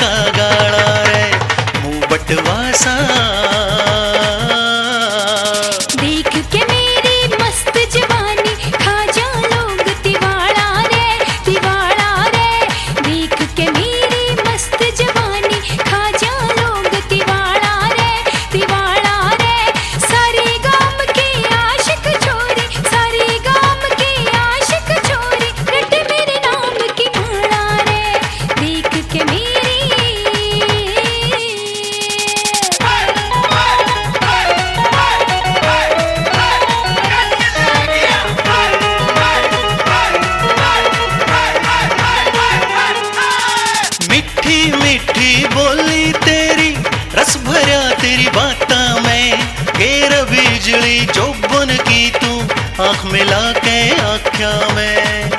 का गाड़ा रे मुंह बटवासा। देख के मेरी मस्त जवानी खा जा लोग तिवाड़ा रे तिवाड़ा रे। देख के मेरी मस्त जवानी खा जा लोग तिवाड़ा रे तिवाड़ा रे। सारे गांव के आशिक छोरी सारे गांव के आशिक छोरी रट मेरे नाम की माला रे। देख के मेरी मीठी मीठी बोली तेरी रस भरा तेरी बाता में घेर बिजली चौबन की तू आंख मिला के आँखा में।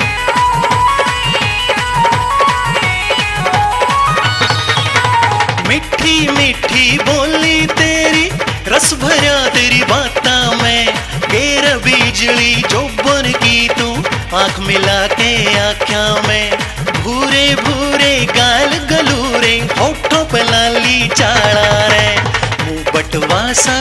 मीठी मीठी बोली तेरी रस भरा तेरी बाता में घेर बिजली चौबन की तू आंख मिला के आँखा में। भूरे भूरे गाल गलूरे होठों पे लाली चाड़ा रे मुंह बटवासा।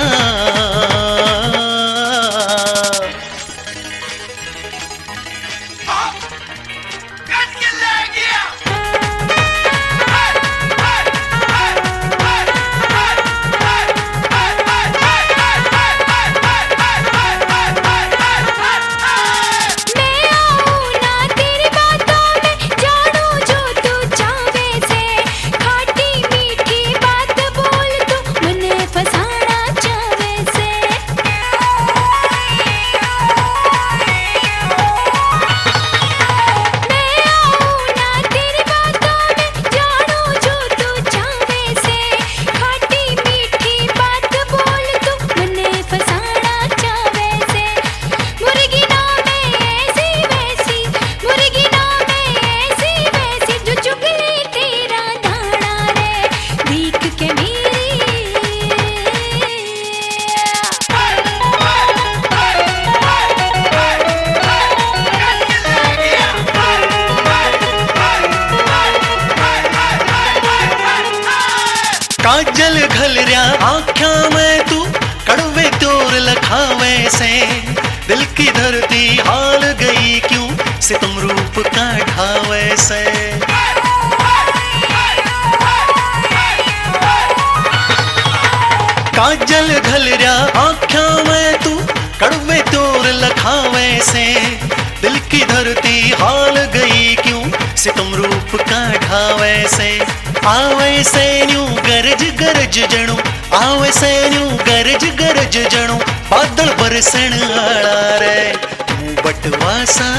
काजल घल रहा आँखा में तू कड़वे तोर लखावे से दिल की धरती हाल गई क्यों सितम रूप का ढावे से। काजल घल रहा आँखा में तू कड़वे तोर लखावे से दिल की धरती हाल गई क्यों सितम रूप का ढावे से। आवे से न्यू गरज गरज जणू आवे से न्यू गरज गरज जणू बादल बरसण आला रे मुंह बटवासा।